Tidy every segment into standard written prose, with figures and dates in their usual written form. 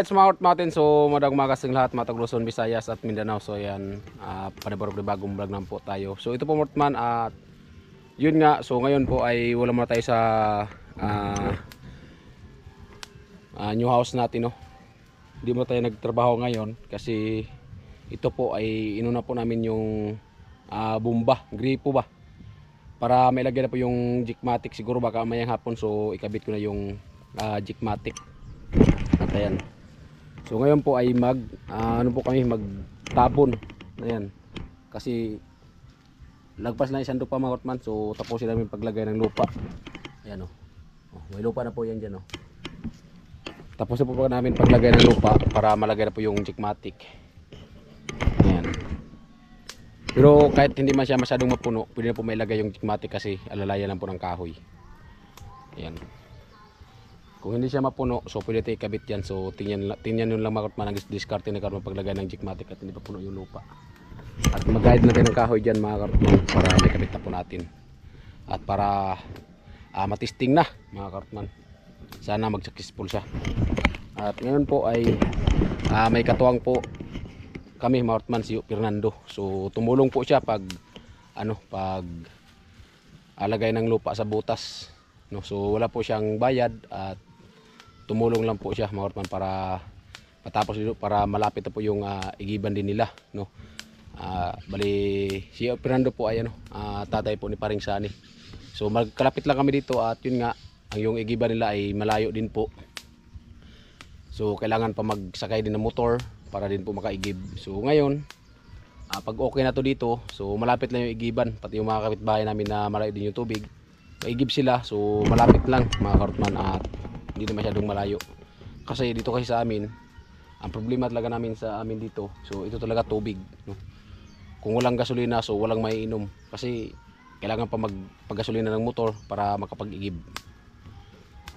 Alright, mga Mountain. So, madang magas ng lahat, matag Luzon, Visayas at Mindanao. So, yan, panibaro bagong vlog na po tayo. So, ito po Mortman at yun nga. So, ngayon po ay wala muna tayo sa new house natin, no. Hindi mo tayo nagtrabaho ngayon kasi ito po ay inuna po namin yung bomba, gripo ba, para may lagyan na po yung Jikmatic. Siguro baka mayang hapon, so ikabit ko na yung Jikmatic. At ayan. So ngayon po ay ano po kami, magtabon. Ayan. Kasi lagpas na isang lupa mga Kotman. So tapusin namin paglagay ng lupa. Ayan o. May lupa na po yan dyan o. Tapos na po namin paglagay ng lupa para malagay na po yung Jikmatic. Ayan. Pero kahit hindi man siya masyadong mapuno, pwede na po may lagay yung Jikmatic kasi alalayan lang po ng kahoy. Ayan. Kung hindi siya mapuno, so pwede tayo ikabit yan. So tingnan yun lang mga Kotman, ang diskarte na karoon paglagay ng Jikmatic at hindi pa puno yung lupa. At mag-guide natin ng kahoy dyan mga Kotman para may kabit na po natin. At para matisting na mga Kotman. Sana mag-successful siya. At ngayon po ay may katuwang po kami mga Kotman, si Fernando. So tumulong po siya pag alagay ng lupa sa butas. No, so wala po siyang bayad at tumulong lang po siya mga Kotman para matapos dito, para malapit na po yung igiban din nila, no. Bali si Fernando po ay tatay po ni Paring Sani. So magkalapit lang kami dito at yun nga, ang yung igiban nila ay malayo din po. So kailangan pa magsakay din ng motor para din po makaigib. So ngayon, pag okay na to dito, so malapit lang yung igiban, pati yung mga kapitbahay namin na malayo din yung tubig, maigib sila. So malapit lang mga Kotman at hindi na masyadong malayo. Kasi dito kasi sa amin, ang problema talaga namin sa amin dito, so ito talaga tubig, no? Kung walang gasolina, so walang maiinom. Kasi kailangan pa magpagasolina ng motor para makapag-igib.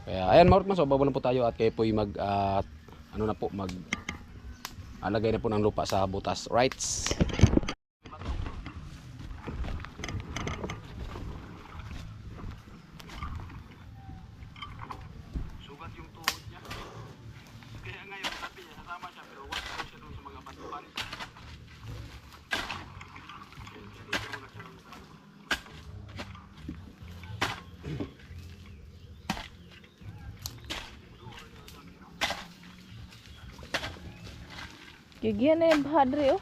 Kaya ayan mga Kotman, so baba lang po tayo at kayo po yung alagay na po ng lupa sa butas. Rights. Sugat yung tuhod niya. Kaya ngayon sabi niya sasama siya pero wala ko siya doon sa mga batuhan. Gigyan na yung bahadri, oh.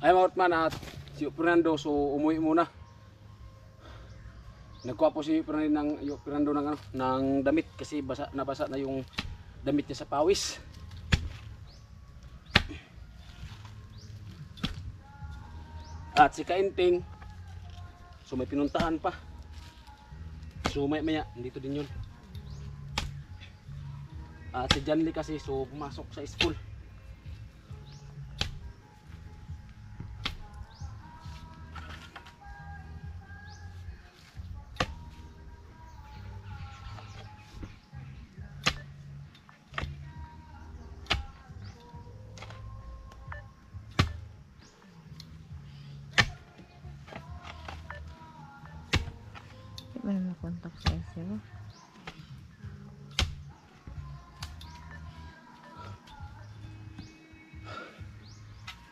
Ay mga Kotman at si Fernando, so umuwi muna. Nagkuha po si Fernando ng damit kasi nabasa na yung damit niya sa pawis. At si Kainting, so may pinuntahan pa. So maya dito din yun. At si Janly kasi so pumasok sa school. Di ba na makontak sa SEO?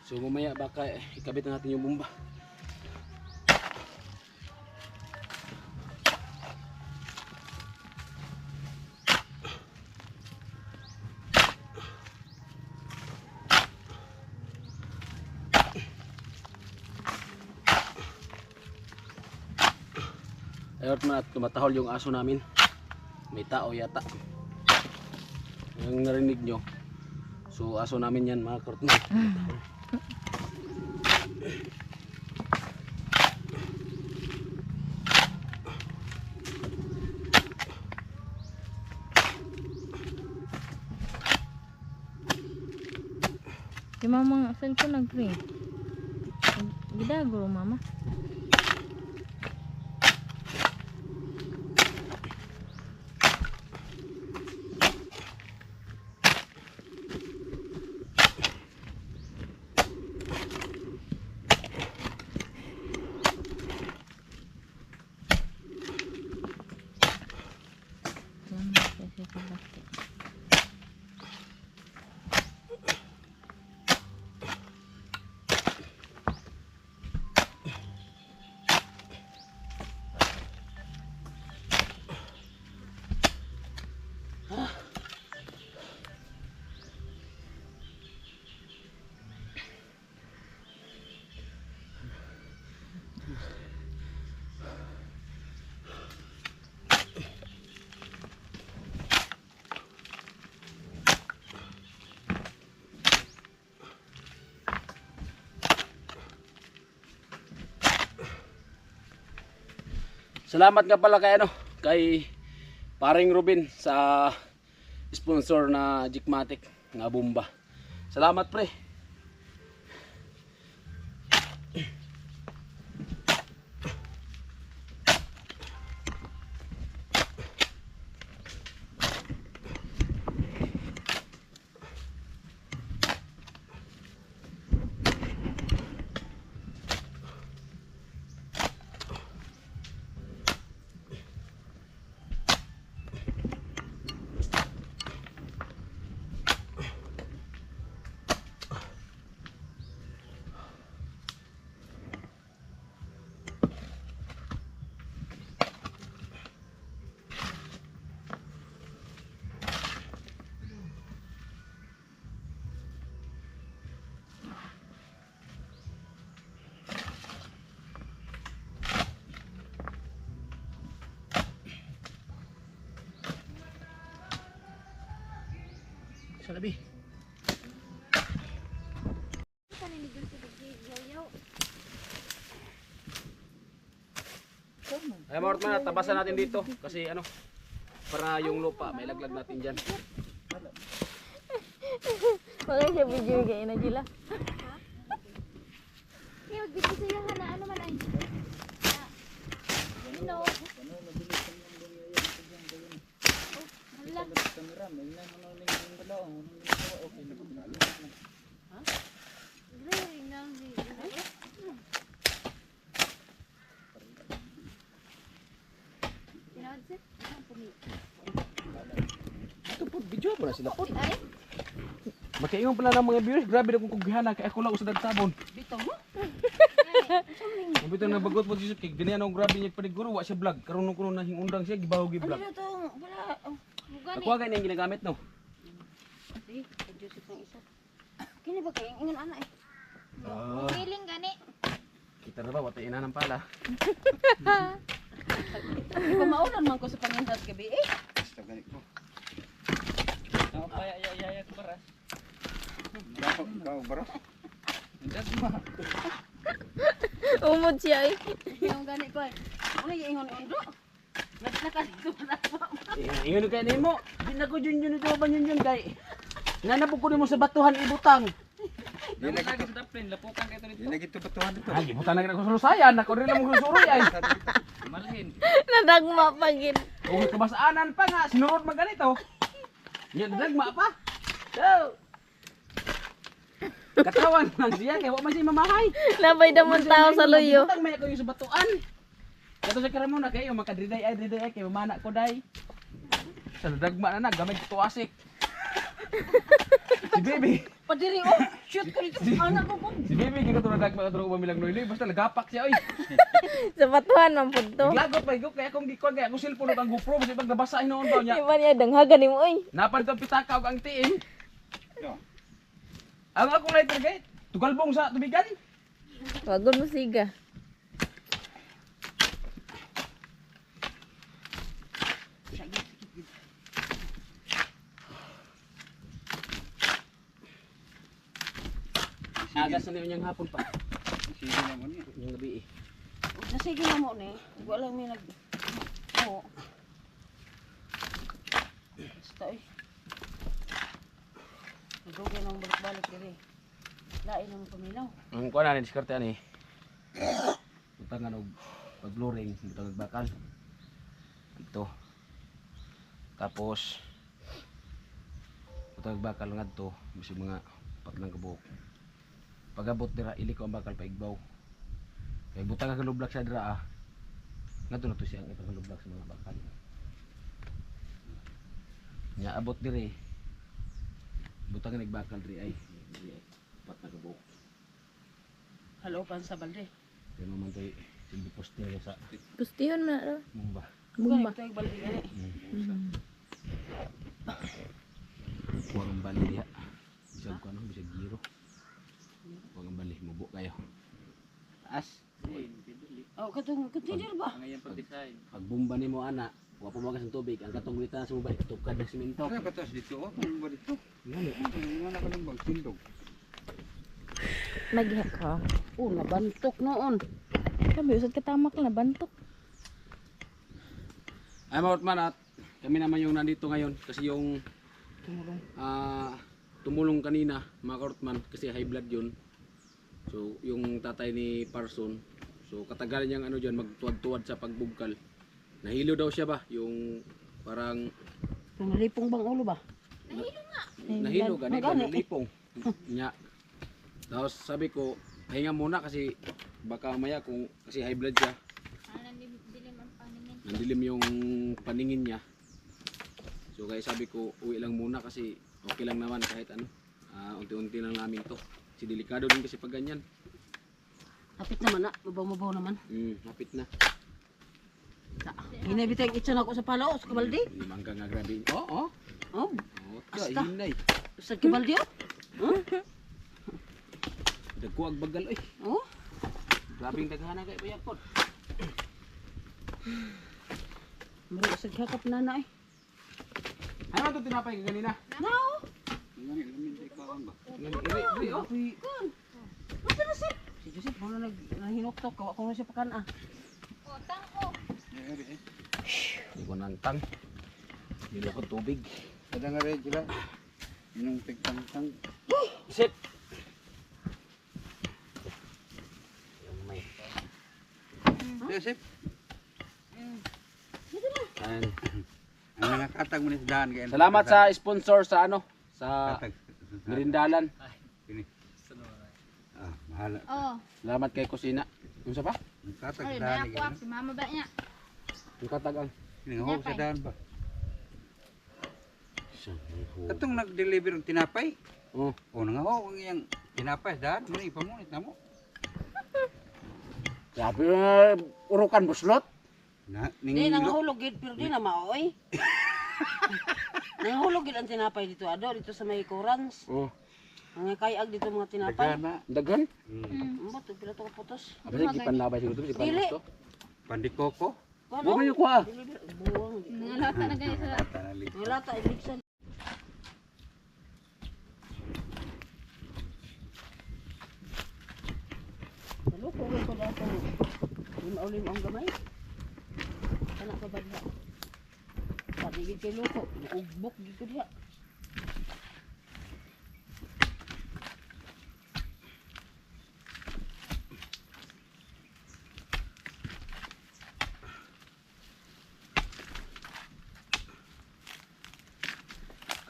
So mamaya baka ikabit na natin yung bomba. Ayot man at tumatahol yung aso namin. May tao yata. Yung narinig nyo. So aso namin yan mga kartno. Di mama cellphone nag-ring. Gidagro mama. Salamat nga pala kay kay Paring Ruben sa sponsor na Jikmatic nga bomba. Salamat pre. Salabi. Ay mga ortman, tabasan natin dito kasi para yung lupa may laglag natin diyan. Wala siya video kay na jila. Kaya magbigay sa'yo na ano man ay. No. Ito po, video mo na sila po. Makaingon pala ng mga viewers, grabe na kong kugihana kaya ako lang usa dagtabon. Bito mo? Mabito na bagot po si kay gani anong grabe niya paniguro wa siya vlog. Karon kuno na hingundang siya gibaho gi vlog. Ano to? Wala. Mugani. Ako agay na yung ginagamit no. Di, Joseph ng isa. Kini ba kay ingon ana eh. Ah, Feeling gani. kita na ba watay ina ng pala. Di ba maulan man ko sa pangindat gabi eh. Basta ganit ko. Ako pa ya ko baras. Ikaw baras. That's ma. Umod siya eh. Yung gani ko eh. Ano yung ingon-undo? Naglakas ito na po. Ingon kay nimo. Di na ko yun ito ba yun kay. Nanabog ko nimo sa batuhan ibutang. Dapat lagi sa daplin, lapukan kayo dito. Hindi nagito batuhan dito. Ay, ibutang na ko sulusayan. Ako rin lang mo susuroy ay. Malhin. Nadagma pa gid. Kung kabasaanan pa nga, sinurod man ganito. Yan, nagma pa. So, katawan lang siya, kaya wala man siya mamahay. Nabay damon tao sa luyo. Ibutang may ako yung sa batuan. Kato sa karamo na kayo, makadriday ay, kaya mamana ko day. Sa nagma na gamay ko asik. Si Baby. Padiri oh, shoot ko dito. Anak ko po. Si Baby, kaya katulad nagma katulad ko milang noy basta nagapak siya, oy. Sa batuhan man pud to. Naglagot pa, kaya akong gikon, kaya akong cellphone ang GoPro, kasi pag nabasahin noon daw niya. Iba niya danghagan nimo oy. Napan itong pitaka o ang tiin. Ang akong lighter gate, tugalbong sa tubigan. Wagod mo siga. Agas na niyang hapon pa. Sige naman yun. Yung gabi eh. Nasige na mo ni. Wala mi nag Oo. Basta eh. Nagugay nang balik-balik diri. Lain ang paminaw. Ang kuha na, diskarte ani. Butangan og pag-luring, butang bakal. Ito. Tapos butang bakal ngadto, bisig mga patlang kabuok. Pagabot dira ili ko ang bakal paigbaw. Kay butang ang lublak sa dira ah. Ngadto na to siya ang itong lublak sa mga bakal. Nya abot diri. Butang nga nagbakal diri ay. Diri ay. Pat na kabuok. Halopan sa balde. Kaya naman to'y silbi poste sa Pustihon na ra. mumba. Bumba. Ito yung balde gani. Huwag ang bali diha. Bisag ko ano, bisag giro. Huwag ang bali, mubo kayo. As, Oh, katong container ba? Ngayon pag-design. pag bumba ni mo ana, huwag pumagas ng tubig. Ang katong gulitan sa mubay, tukad ng simento. Kaya batas dito. Oh, kung ba dito? Ngani? Wala ka lang bang tindog. Nagiha ka. Oh, nabantok noon. Sabi, usad ka tamak na nabantok. Ay maot man at kami naman yung nandito ngayon kasi yung tumulong kanina mga kaortman kasi high blood yun. So yung tatay ni Parson, so katagalan niyang ano dyan magtuwad-tuwad sa pagbubkal. Nahilo daw siya ba? Yung parang Yung nalipong bang ulo ba? nahilo gani ba Magani. nalipong nya. Tapos sabi ko pahinga muna kasi baka maya kung kasi high blood siya. Nandilim yung paningin niya. So kaya sabi ko uwi lang muna kasi okay lang naman kahit ano. Unti-unti lang namin to. Kasi delikado din kasi pag ganyan. Hapit naman na. Mabaw-mabaw naman. Hapit na. Hinabitay ang itsan ako sa palaos, kabaldi. Limang ka nga grabe. Oo. Oh, Ota, Asta. hinay. sa kabaldi oh. Dagkuag bagal oy. Oh, Grabing daghana kay bayakot. maro sa kakap na na eh. Ay man to tinapay ka ganina. No! Ngani, lamin sa ikawan ba? Dili oh. Masa na sir? Si Joseph, muna nahinoktok. Kawa ko na siya pakan ah. Yari eh. Di ko nang tang. Dili ko tubig. Kada nga rin sila. Yung tigtang-tang. Sit. May. Joseph, Ayan. ang nakatag mo ni sa daan. kaya- Salamat sa sponsor sa ano sa Katag. Merindalan. Kini. Mahala. Oh, Salamat kay Kusina. Unsa pa? Nakatag ay, sa daan. may ako, si mama ba niya? Ang katagang. Kinahog sa daan ba? Katong nag-deliver ng tinapay. Oh. O nangahog ang iyang tinapay sa daan. Muna ipamunit na mo. Sabi urukan buslot. Di, nangahulog gid, pero di na maoy. Nangahulog gid ang tinapay dito, Ado, dito sa may kurans. Oh. Ang kayag dito mga tinapay. Dagana. Daghan. Ano to, pila to kaputos? Abi sa gipanlabay siguro si Dili. Pangusto. Pandikoko. Wa man ko ah. Buwang. Mga lata na guys. Tanali. Wala ta, ibigsan. Naluko ko dato. Lima ang gamay. Kana ka ba diha? Pati gid kay luko, ugbok gid ko diha.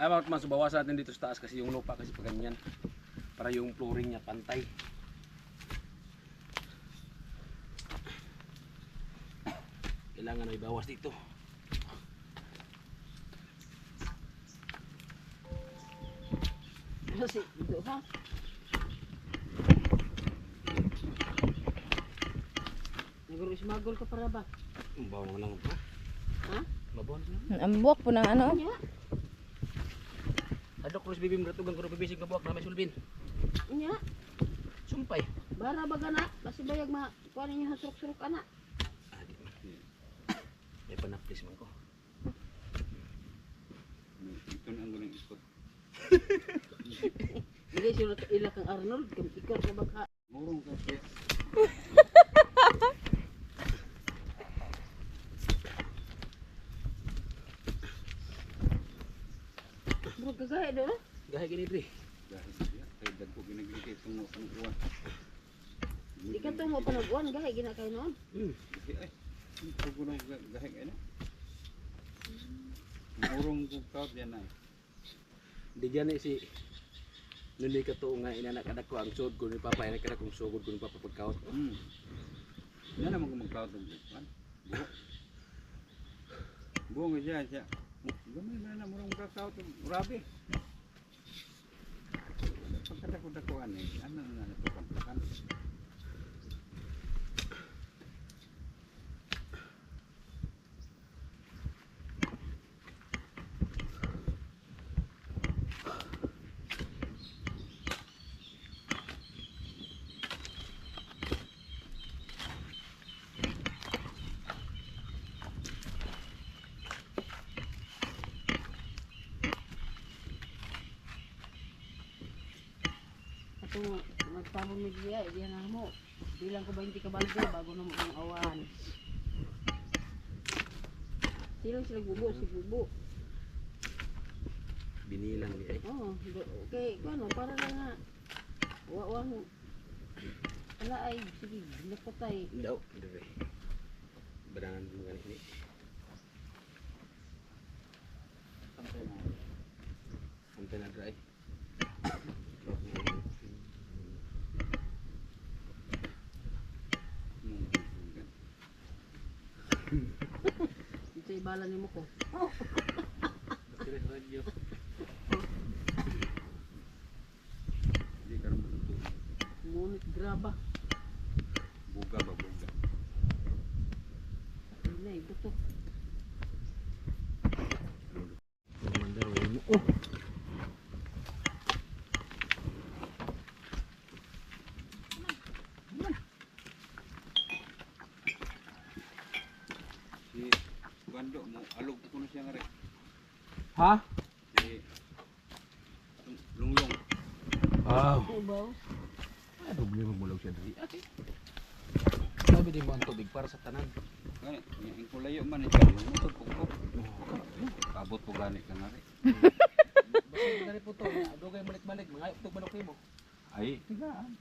Ay mga kautman, so bawasan natin dito sa taas kasi yung lupa kasi pag ganyan. Para yung flooring niya pantay. Kailangan na ibawas dito. Kasi dito ha. Magol ka para ba? Bawa naman lang pa. Ha? Babaw na. Ambok po ng ano. Nya. Adok Cruz bibim gratugan ko bibisig na buwak na may sulbin. Nya. Sumpay. Bara ba gana? Kasi bayag ma kuan ninyo hasruk-suruk ana. Ah, di man. May panaplis man ko. Ito na ang guling ikot. Hindi sila ila kang Arnold, kang ikor ka baka. Murong kasi. Bro kagaya do. Gahay gini dre. Dahil siya, kaya dagpo ginagigit itong uwan. Di ka tungo pa nag-uwan gahay gina kay noon. Kasi ay, ito ko nang gahig ano. Murong ko kaut yan ay. Di gani si Nuni ka to nga inanak anak ko ang sud ko ni papa inanak anak kong sugod ko ni papa pagkaot. Yan naman kung magkaut ng buwan. Buho. Buho nga siya siya. Gamay na murong kakaut. Grabe. Pagkatako-dakuan eh. Ano na napapantakan. Ato nagtabong mi diya, diya na mo. Bilang ko 20 ka balde bago na mo ang awan. Sila bubo, si bubo. Binilang di ay. Oh, okay, ano para lang nga. Wawang ala ay sige, nakatay. Daw, dre. Badangan mo gani ni. Sampai na dre. Ito ibala ni mo ko. Dre radyo. Hindi ka naman ito. Ngunit graba. Buga ba buga. Ilay, buto. Mandar mo. Oh. Si Bando mo, alog ko na siya nga rin. Ha? Si Lunglong. Ah, Ubaw. doble magmulog siya dali. Okay. Sabi din mo ang tubig para sa tanan. Gani, yung kulayo man siya. Musod po ko. Abot po gani ka nga rin. Basta gani po to, dugay balik-balik mga tug manok mo. Ay, tigaan.